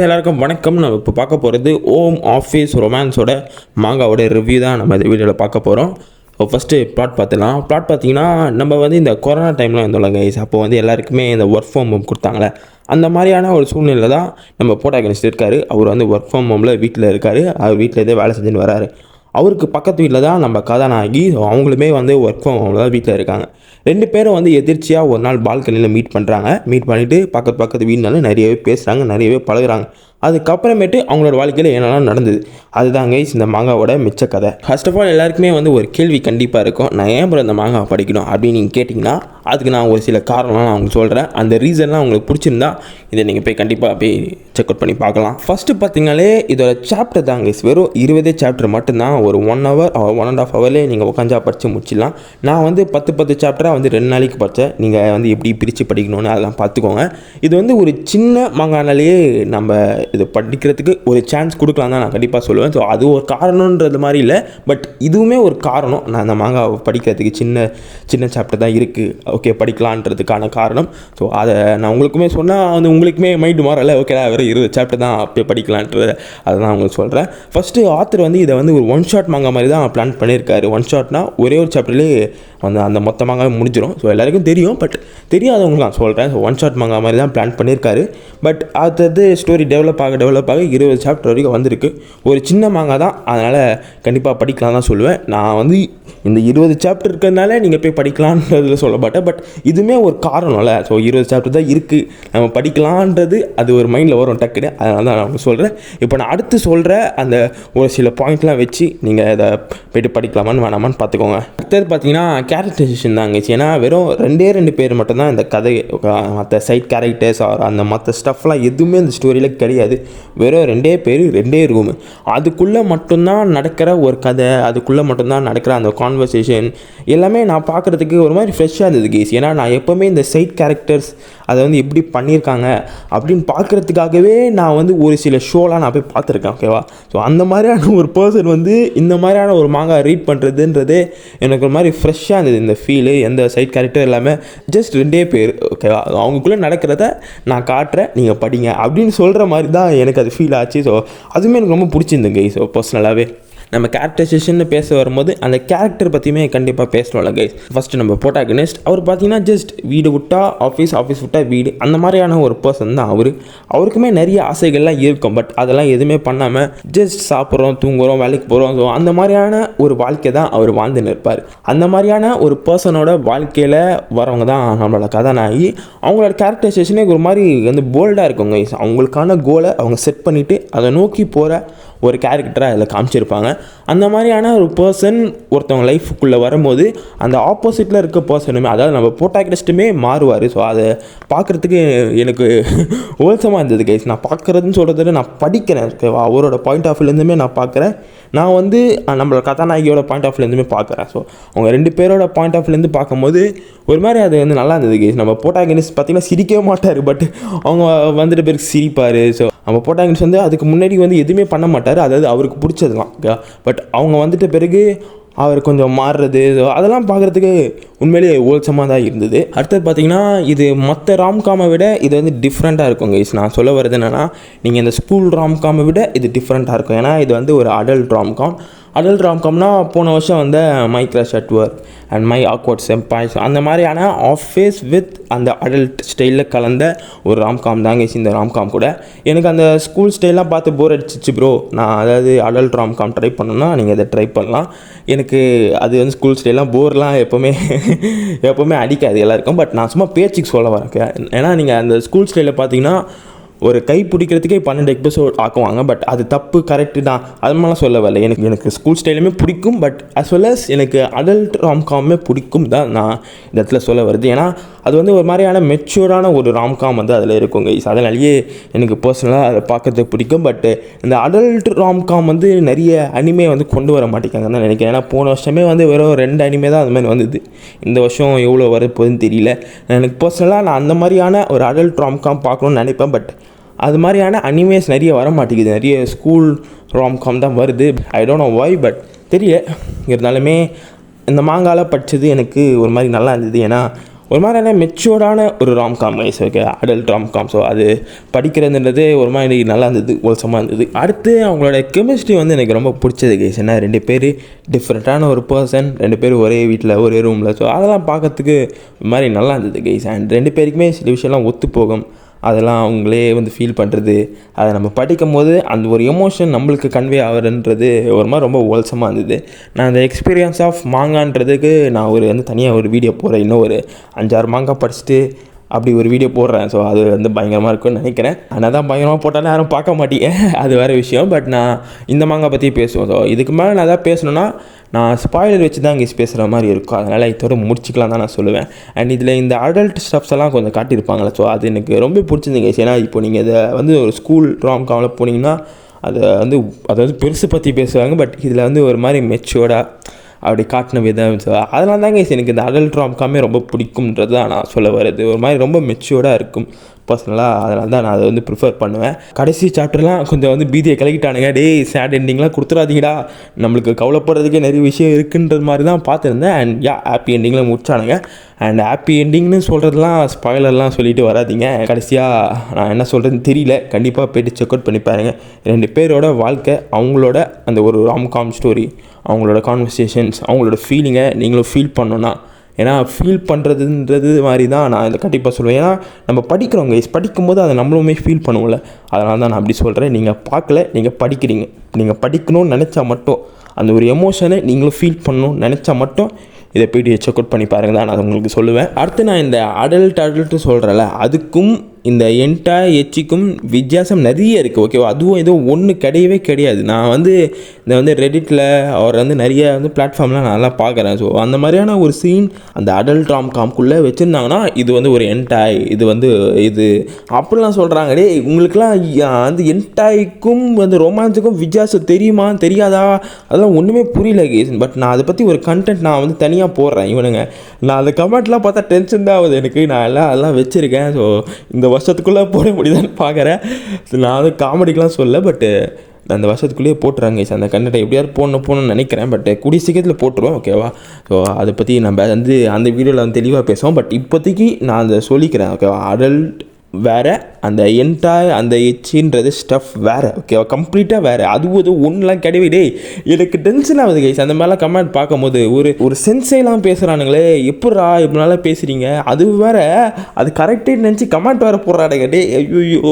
எல்லாருக்கும் வணக்கம். நம்ம இப்போ பார்க்க போகிறது ஓம் ஆஃபீஸ் ரொமான்ஸோட மாங்காவோட ரிவ்யூ தான் நம்ம இந்த வீடியோவில் பார்க்க போகிறோம். ஃபஸ்ட்டு பிளாட் பார்த்துலாம். பிளாட் பார்த்தீங்கன்னா நம்ம வந்து இந்த கொரோனா டைமில் இருந்தோம்ல கைஸ், அப்போ வந்து எல்லாருக்குமே இந்த ஒர்க் ஃப்ரம் ஹோம் கொடுத்தாங்களே, அந்த மாதிரியான ஒரு சூழ்நிலை தான் நம்ம ப்ரோட்டாகனிஸ்ட் இருக்கார். அவர் வந்து ஒர்க் ஃப்ரம் ஹோமில் வீட்டில் இருக்கார். அவர் வீட்டில் இதே வேலை செஞ்சுன்னு வராரு. அவருக்கு பக்கத்து வீட்டில் தான் நம்ம கதாநாயகி. அவங்களுமே வந்து ஒர்க் ஃப்ரம் ஹோமில் தான் வீட்டில் இருக்காங்க. ரெண்டு பேரும் வந்து எதிர்ச்சியாக ஒரு நாள் பால்கனியில் மீட் பண்ணுறாங்க. மீட் பண்ணிவிட்டு பக்கத்து வீடுனாலும் நிறையவே பேசுகிறாங்க, நிறையவே பழகுறாங்க. அதுக்கப்புறமேட்டு அவங்களோட வாழ்க்கையில் என்னெல்லாம் நடந்தது அதுதான் கைஸ் இந்த மாங்காவோட மிச்ச கதை. ஃபர்ஸ்ட் ஆஃப் ஆல் எல்லாருக்குமே வந்து ஒரு கேள்வி கண்டிப்பாக இருக்கும், நான் ஏன் இந்த மாங்காவை படிக்கணும் அப்படின்னு நீங்கள் கேட்டிங்கன்னா அதுக்கு நான் ஒரு சில காரணம்லாம் நான் உங்களுக்கு சொல்கிறேன். அந்த ரீசன்லாம் உங்களுக்கு பிடிச்சிருந்தா இதை நீங்கள் போய் கண்டிப்பாக போய் செக் அவுட் பண்ணி பார்க்கலாம். ஃபஸ்ட்டு பார்த்தீங்கனாலே இதோட சாப்டர் தான் கைஸ், வெறும் 20 சாப்டர் மட்டும்தான். ஒரு 1 hour 1.5 hourலேயே நீங்கள் உட்காந்தா படித்து முடிச்சிடலாம். நான் வந்து 10 சாப்டராக வந்து 2 நாளைக்கு படித்தேன். நீங்கள் வந்து எப்படி பிரித்து படிக்கணும்னு அதெல்லாம் பார்த்துக்கோங்க. இது வந்து ஒரு சின்ன மாங்கானாலேயே நம்ம இது படிக்கிறதுக்கு ஒரு சான்ஸ் கொடுக்கலாம் தான் நான் கண்டிப்பாக சொல்லுவேன். ஸோ அது ஒரு காரணன்றது மாதிரி இல்லை, பட் இதுவுமே ஒரு காரணம். நான் அந்த மாங்காவை படிக்கிறதுக்கு சின்ன சாப்டர் தான் இருக்குது, ஓகே படிக்கலான்றதுக்கான காரணம். ஸோ அதை நான் உங்களுக்குமே சொன்னால் வந்து உங்களுக்குமே மைண்டு மாறல, ஓகே வெறும் 20 சாப்டர் தான் அப்படியே படிக்கலான்றது அதை நான் உங்களுக்கு சொல்கிறேன். ஃபஸ்ட்டு ஆத்தர் வந்து இதை வந்து ஒரு 1 ஷாட் மாங்கா மாதிரி தான் பிளான் பண்ணியிருக்காரு. 1 ஷாட்னா ஒரே ஒரு சாப்டர்லேயே வந்து அந்த மொத்த மாங்காவே முடிஞ்சிடும். ஸோ எல்லாருக்கும் தெரியும், பட் தெரியாதவங்களுக்கு நான் சொல்கிறேன். ஸோ 1 ஷாட் மாங்கா மாதிரி தான் பிளான் பண்ணியிருக்காரு. பட் அது ஸ்டோரி டெவலப் ஆக 20 சாப்டர் வரைக்கும் வந்திருக்கு. ஒரு சின்ன மாங்காய் தான், அதனால் கண்டிப்பாக படிக்கலாம் தான் சொல்லுவேன். நான் வந்து இந்த 20 சாப்டர் இருக்கிறதுனால நீங்கள் போய் படிக்கலான்றதில் சொல்ல மாட்டேன், பட் இதுவுமே ஒரு காரணம்ல. ஸோ 20 சாப்டர் தான் இருக்குது, நம்ம படிக்கலான்றது அது ஒரு மைண்டில் வரும் டக்குன்னு, அதனால தான் நான் சொல்கிறேன். இப்போ நான் அடுத்து சொல்கிற அந்த ஒரு சில பாயிண்ட்லாம் வச்சு நீங்கள் இதை போய்ட்டு படிக்கலாமான்னு வேணாமான்னு பார்த்துக்கோங்க. அடுத்தது பார்த்தீங்கன்னா கேரக்டரைசேஷன் தாங்க. ஏன்னா வெறும் 2 பேர் மட்டும்தான் இந்த கதை, மற்ற சைட் கேரக்டர்ஸ் அந்த மற்ற ஸ்டஃப்லாம் எதுவுமே இந்த ஸ்டோரியில் கிடையாது. வெறும் 2 பேர் 2 ரூமு, அதுக்குள்ளே மட்டும்தான் நடக்கிற ஒரு கதை, அதுக்குள்ளே மட்டும்தான் நடக்கிற அந்த கான்வர்சேஷன் எல்லாமே நான் பார்க்குறதுக்கு ஒரு மாதிரி ஃப்ரெஷ்ஷாக இருந்தது கேஸ். ஏன்னா நான் எப்போவுமே இந்த சைட் கேரக்டர்ஸ் அதை வந்து எப்படி பண்ணியிருக்காங்க அப்படின்னு பார்க்குறதுக்காகவே நான் வந்து ஒரு சில ஷோலாம் நான் போய் பார்த்துருக்கேன், ஓகேவா. ஸோ அந்த மாதிரியான ஒரு பர்சன் வந்து இந்த மாதிரியான ஒரு மாங்கா ரீட் பண்ணுறதுன்றது எனக்கு ஒரு மாதிரி ஃப்ரெஷ்ஷாக இருந்தது. இந்த ஃபீலு எந்த சைட் கேரக்டர் இல்லாமல் ஜஸ்ட் 2 பேர், ஓகேவா, அவங்களுக்குள்ளே நடக்கிறத நான் காட்டுறேன், நீங்கள் படிங்க அப்படின்னு சொல்கிற மாதிரி தான் எனக்கு அது ஃபீல் ஆச்சு. ஸோ அதுவுமே எனக்கு ரொம்ப பிடிச்சிருந்துங்க. ஸோ பர்சனலாகவே நம்ம கேரக்டரைசேஷன் பேச வரும்போது அந்த கேரக்டர் பற்றியுமே கண்டிப்பாக பேசணும்ல கைஸ். ஃபஸ்ட்டு நம்ம ப்ரோட்டாகனிஸ்ட், அவர் பார்த்தீங்கன்னா ஜஸ்ட் வீடு விட்டா ஆஃபீஸ், ஆஃபீஸ் விட்டா வீடு, அந்த மாதிரியான ஒரு பர்சன் தான் அவருக்குமே நிறைய ஆசைகள்லாம் இருக்கும், பட் அதெல்லாம் எதுவுமே பண்ணாமல் ஜஸ்ட் சாப்பிட்றோம், தூங்குறோம், வேலைக்கு போகிறோம். ஸோ அந்த மாதிரியான ஒரு வாழ்க்கை தான் அவர் வாழ்ந்துன்னு இருப்பார். அந்த மாதிரியான ஒரு பர்சனோட வாழ்க்கையில் வரவங்க தான் நம்மளோட கதாநாயகி. அவங்களோட கேரக்டரைசேஷனே ஒரு மாதிரி வந்து போல்டாக இருக்கும் கைஸ். அவங்களுக்கான கோலை அவங்க செட் பண்ணிவிட்டு அதை நோக்கி போகிற ஒரு கேரக்டராக அதில் காமிச்சிருப்பாங்க. அந்த மாதிரியான ஒரு பர்சன் ஒருத்தவங்க லைஃபுக்குள்ளே வரும்போது அந்த ஆப்போசிட்டில் இருக்க பர்சனுமே, அதாவது நம்ம ப்ரோட்டாகனிஸ்ட்டுமே மாறுவார். ஸோ அதை பார்க்குறதுக்கு எனக்கு ஓல்சமாக இருந்தது கைஸ். நான் பார்க்குறதுன்னு சொல்கிறத நான் படிக்கிறேன், ஓகேவா. அவரோட பாயிண்ட் ஆஃப் வியூலேருந்துமே நான் பார்க்குறேன், நான் வந்து நம்மளோட கதாநாயகியோட பாயிண்ட் ஆஃப் வியூலேருந்துமே பார்க்குறேன். ஸோ அவங்க 2 பேரோட பாயிண்ட் ஆஃப் வியூலேருந்து பார்க்கும்போது ஒரு மாதிரி அது வந்து நல்லா இருந்தது கைஸ். நம்ம ப்ரோட்டாகனிஸ்ட் பார்த்திங்கன்னா சிரிக்கவே மாட்டார், பட் அவங்க வந்துட்டு பேருக்கு சிரிப்பார். ஸோ நம்ம ப்ரோட்டாகனிஸ்ட் வந்து அதுக்கு முன்னாடி வந்து எதுவுமே பண்ண மாட்டார், அதாவது அவருக்கு பிடிச்சதுலாம், ஓகே. பட் அவங்க வந்துட்ட பிறகு அவர் கொஞ்சம் மாறுறது, அதெல்லாம் பார்க்குறதுக்கு உண்மையிலேயே ஓல்சமாக தான் இருந்தது. அடுத்தது பார்த்திங்கன்னா இது மற்ற ராம்காமை விட இது வந்து டிஃப்ரெண்ட்டாக இருக்கும் கைஸ். நான் சொல்ல வர்றது என்னென்னா, நீங்கள் இந்த ஸ்கூல் ராம்காமை விட இது டிஃப்ரெண்ட்டாக இருக்கும். ஏன்னா இது வந்து ஒரு அடல்ட் ராம்காம்னா போன வருஷம் வந்து my crush at work and my awkward செம்பாய்ஸ் அந்த மாதிரியான ஆஃபீஸ் வித் அந்த அடல்ட் ஸ்டைலில் கலந்த ஒரு ராம்காம் தாங்க இந்த ராம்காம். கூட எனக்கு அந்த ஸ்கூல் ஸ்டைலாம் பார்த்து போர் அடிச்சிச்சு ப்ரோ. நான் அதாவது அடல்ட் ராம்காம் ட்ரை பண்ணணுன்னா நீங்கள் இதை ட்ரை பண்ணலாம். எனக்கு அது வந்து ஸ்கூல் ஸ்டைலாம் போர்லாம் எப்போவுமே அடிக்காது எல்லாருக்கும், பட் நான் சும்மா பேச்சுக்கு சொல்ல வரேன். ஏன்னா நீங்கள் அந்த ஸ்கூல் ஸ்டைலில் பார்த்தீங்கன்னா ஒரு கை பிடிக்கிறதுக்கே 12 எபிசோட் ஆக்குவாங்க, பட் அது தப்பு, கரெக்டு தான், அது மாதிரிலாம் சொல்ல வரல. எனக்கு ஸ்கூல் ஸ்டைலுமே பிடிக்கும், பட் அஸ் வெல் அஸ் எனக்கு அடல்ட் ராம்காமே பிடிக்கும் தான் நான் இந்த இடத்துல சொல்ல வருது. ஏன்னா அது வந்து ஒரு மாதிரியான மெச்சூரான ஒரு ராம்காம் வந்து அதில் இருக்குங்க. அதனாலேயே எனக்கு பர்சனலாக அதை பார்க்குறதுக்கு பிடிக்கும். பட் இந்த அடல்ட் ராம்காம் வந்து நிறைய அனிமே வந்து கொண்டு வர மாட்டேங்காங்கன்னு தான் நினைக்கிறேன். ஏன்னா போன வருஷமே வந்து வெறும் 2 அனிமே தான் அது மாதிரி வந்தது. இந்த வருஷம் எவ்வளோ வரப்போகுதுன்னு தெரியல. எனக்கு பர்சனலாக நான் அந்த மாதிரியான ஒரு அடல்ட் ராம்காம் பார்க்கணுன்னு நினைப்பேன், பட் அது மாதிரியான அனிமேஸ் நிறைய வர மாட்டேங்குது. நிறைய ஸ்கூல் ராம்காம் தான் வருது. I don't know why, but தெரியல. இருந்தாலுமே இந்த மாங்கால படித்தது எனக்கு ஒரு மாதிரி நல்லா இருந்தது. ஏன்னா ஒரு மாதிரியான மெச்சூர்டான ஒரு romcom guys. Okay, adult romcom. So அது படிக்கிறதுன்றது ஒரு மாதிரி நல்லா இருந்தது, ஓல்சமாக இருந்தது. அடுத்து அவங்களோட கெமிஸ்ட்ரி வந்து எனக்கு ரொம்ப பிடிச்சது கைஸ். ஏன்னா 2 பேர் டிஃப்ரெண்ட்டான ஒரு பர்சன், 2 பேர் ஒரே வீட்டில் ஒரே ரூமில். ஸோ அதெல்லாம் பார்க்கறதுக்கு ஒரு மாதிரி நல்லா இருந்தது கைஸ். அண்ட் 2 பேருக்குமே சில விஷயம்லாம் ஒத்து போகும், அதெல்லாம் அவங்களே வந்து ஃபீல் பண்ணுறது, அதை நம்ம படிக்கும் போது அந்த ஒரு எமோஷன் நம்மளுக்கு கன்வே ஆகுறன்றது ஒரு மாதிரி ரொம்ப ஓல்சமாக இருந்தது. நான் அந்த எக்ஸ்பீரியன்ஸ் ஆஃப் மாங்கான்றதுக்கு நான் வந்து தனியாக ஒரு வீடியோ போடுறேன். இன்னும் ஒரு 5-6 மாங்காய் படிச்சுட்டு அப்படி ஒரு வீடியோ போடுறேன். ஸோ அது வந்து பயங்கரமாக இருக்கும்னு நினைக்கிறேன். ஆனால் தான் பயங்கரமாக போட்டாலும் யாரும் பார்க்க மாட்டீங்க, அது வேறு விஷயம். பட் நான் இந்த மாங்காய் பற்றி பேசுவேன். ஸோ இதுக்கு மேலே நான் எதாவது பேசணுன்னா நான் ஸ்பாயிலர் வச்சு தான் இங்கே பேசுகிற மாதிரி இருக்கும். அதனால் இதோட முடிச்சிக்கலாம் தான் நான் சொல்லுவேன். அண்ட் இதில் இந்த அடல்ட் ஸ்டப்ஸ் எல்லாம் கொஞ்சம் காட்டியிருப்பாங்களே, ஸோ அது எனக்கு ரொம்ப பிடிச்சிருந்துங்க. ஏன்னா இப்போ நீங்கள் இதை வந்து ஒரு ஸ்கூல் ராம்காமில் போனீங்கன்னா அதை வந்து பெருசு பற்றி பேசுவாங்க. பட் இதில் வந்து ஒரு மாதிரி மெச்சூர்டாக அப்படி காட்டின விதம். ஸோ அதெல்லாம் தாங்க எனக்கு இந்த அடல்ட் ராம்காமே ரொம்ப பிடிக்கும்ன்றது தான் நான் சொல்ல வருது. ஒரு மாதிரி ரொம்ப மெச்சூர்டாக இருக்கும் பர்சனலாக, அதனால தான் நான் அதை வந்து ப்ரிஃபர் பண்ணுவேன். கடைசி சாப்டர்லாம் கொஞ்சம் வந்து பீதியை கிளக்கிட்டானுங்க. சேட் எண்டிங்லாம் கொடுத்துடாதீங்கடா, நம்மளுக்கு கவலைப்படுறதுக்கே நிறைய விஷயம் இருக்குன்ற மாதிரி தான் பார்த்துருந்தேன். அண்ட் ஹாப்பி எண்டிங்கில் முடிச்சானுங்க. அண்ட் ஹாப்பி எண்டிங்னு சொல்கிறதுலாம் ஸ்பாயிலர்லாம் சொல்லிட்டு வராதிங்க. கடைசியாக நான் என்ன சொல்கிறதுன்னு தெரியல, கண்டிப்பாக போய்ட்டு செக் அவுட் பண்ணி பாருங்க. 2 பேரோட வாழ்க்கை, அவங்களோட அந்த ஒரு ராம்காம் ஸ்டோரி, அவங்களோட கான்வர்சேஷன்ஸ், அவங்களோட ஃபீலிங்கை நீங்களும் ஃபீல் பண்ணணுன்னா, ஏன்னா ஃபீல் பண்ணுறதுன்றது மாதிரி தான் நான் இதை கண்டிப்பாக சொல்லுவேன். ஏன்னா நம்ம படிக்கிறோங்க, படிக்கும்போது அதை நம்மளுமே ஃபீல் பண்ணுவோம்ல, அதனால தான் நான் அப்படி சொல்கிறேன். நீங்கள் பார்க்கல, நீங்கள் படிக்கிறீங்க, நீங்கள் படிக்கணும்னு நினச்சா மட்டும், அந்த ஒரு எமோஷனை நீங்களும் ஃபீல் பண்ணணும்னு நினச்சா மட்டும் இதை போய்ட்டு செக் அவுட் பண்ணி பாருங்க தான் நான் உங்களுக்கு சொல்லுவேன். அடுத்து நான் இந்த அடல்ட்டு சொல்கிறேன்ல, அதுக்கும் இந்த எச்சிக்கும் வித்தியாசம் நிறைய இருக்குது. ஓகேவா, அதுவும் ஏதோ ஒன்று கிடையாது. நான் வந்து இந்த வந்து ரெடிட்டில் அவர் வந்து நிறைய வந்து பிளாட்ஃபார்ம்லாம் நான் நல்லா பார்க்குறேன். ஸோ அந்த மாதிரியான ஒரு சீன் அந்த அடல்ட் ராம்காம்குள்ளே வச்சுருந்தாங்கன்னா இது வந்து ஒரு இது வந்து இது அப்படிலாம் சொல்கிறாங்க. உங்களுக்குலாம் அந்த என்டாய்க்கும் வந்து ரொமான்ஸுக்கும் வித்தியாசம் தெரியுமா தெரியாதா, அதெல்லாம் ஒன்றுமே புரியல கேஸ். பட் நான் அதை பற்றி ஒரு கண்டென்ட் நான் வந்து தனியாக போடுறேன். இவனுங்க நான் அந்த கமெண்ட்லாம் பார்த்தா டென்ஷன் தான் ஆகுது எனக்கு. நான் அதெல்லாம் வச்சுருக்கேன். ஸோ இந்த வருஷத்துக்குள்ளே போட முடியுதான்னு பார்க்குறேன். நான் வந்து காமெடிக்கெலாம் சொல்ல, பட்டு அந்த வருஷத்துக்குள்ளேயே போட்டுறாங்க அந்த கண்டென்ட்டை எப்படியாவது போடணும்னு நினைக்கிறேன். பட் கூடிய சீக்கிரத்தில் போட்டுருவோம். ஓகேவா, ஸோ அதை பற்றி நம்ம வந்து அந்த வீடியோவில் வந்து தெளிவாக பேசுவோம். பட் இப்போதைக்கு நான் அதை சொல்லிக்கிறேன். ஓகேவா, அடல்ட் வேறு, அந்த அந்த எச்சின்றது ஸ்டஃப் வேறு. ஓகேவா, கம்ப்ளீட்டாக வேறு. அதுவும் ஒன்றுலாம் கிடையவே. எனக்கு டென்ஷன் ஆகுது கைஸ் அந்த மாதிரிலாம் கமெண்ட் பார்க்கும்போது. ஒரு சென்ஸைலாம் பேசுகிறானுங்களே, எப்படா இப்படினால பேசுகிறீங்க, அது வேறு, அது கரெக்டே நினச்சி கமெண்ட் வேறு போடுறானுங்க. ஐயோ,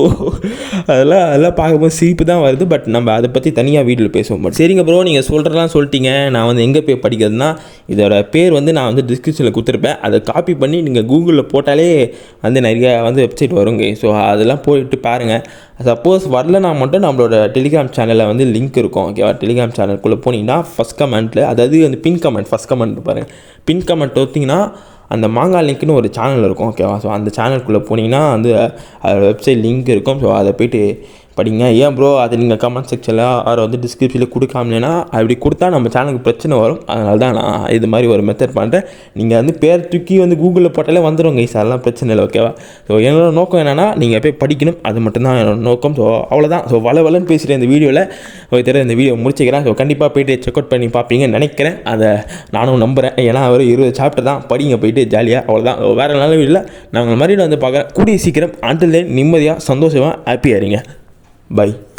அதெல்லாம் பார்க்கும்போது சிரிப்பு தான் வருது. பட் நம்ம அதை பற்றி தனியாக வீடியோவில் பேசுவோம். பட் சரிங்க ப்ரோ, நீங்கள் சொல்கிறலாம் சொல்லிட்டீங்க. நான் வந்து எங்கே போய் படிக்கிறதுனா, இதோட பேர் வந்து நான் வந்து டிஸ்கிரிப்ஷனில் கொடுத்துருப்பேன். அதை காப்பி பண்ணி நீங்கள் கூகுளில் போட்டாலே வந்து நிறைய வந்து வெப்சைட் வருங்க. ஸோ அதெல்லாம் போயிட்டு பாருங்கள். சப்போஸ் வரலனா மட்டும் நம்மளோட டெலிகிராம் சேனலில் வந்து லிங்க் இருக்கும். ஓகேவா, டெலிகிராம் சேனலுக்குள்ளே போனீங்கன்னா ஃபஸ்ட் கமெண்ட்டில், அதாவது அந்த பின் கமெண்ட், ஃபஸ்ட் கமெண்ட் பாருங்கள், பின் கமெண்ட் ஒத்திங்கன்னா அந்த மாங்காய் லிங்க்னு ஒரு சேனல் இருக்கும். ஓகேவா, ஸோ அந்த சேனலுக்குள்ளே போனீங்கன்னா வந்து அதோட வெப்சைட் லிங்க் இருக்கும். ஸோ அதை போய்ட்டு படிங்க. ஏன் ப்ரோ அதை நீங்கள் கமெண்ட் செக்ஷனில் அதை வந்து டிஸ்கிரிப்ஷனில் கொடுக்காமலேனா அப்படி கொடுத்தா நம்ம சேனலுக்கு பிரச்சனை வரும். அதனால தான் நான் இது மாதிரி ஒரு மெத்தட் பண்ணுறேன். நீங்கள் வந்து பேர் தூக்கி வந்து கூகுளில் போட்டாலே வந்துடும் கைஸ், அதெல்லாம் பிரச்சனை இல்லை. ஓகேவா, ஸோ என்னோட நோக்கம் என்னென்னா நீங்கள் போய் படிக்கணும், அது மட்டும்தான் என்னோட நோக்கம். ஸோ அவ்வளோதான். ஸோ வளன்னு பேசுகிறேன் இந்த வீடியோவில். தெரியும் இந்த வீடியோ முடிச்சுக்கிறேன். ஸோ கண்டிப்பாக போய்ட்டு செக் அவுட் பண்ணி பார்ப்பீங்கன்னு நினைக்கிறேன். அதை நானும் நம்புகிறேன். ஏன்னா ஒரு 20 சாப்டர் தான், படிங்க போய்ட்டு ஜாலியாக. அவ்வளோதான், வேறு நல்ல வீடியோவில் நான் உங்கள் மாதிரி வந்து பார்க்குறேன். கூடிய சீக்கிரம். அன்டில் தென் நிம்மதியாக சந்தோஷமாக ஹாப்பியாக இருங்க. Bye.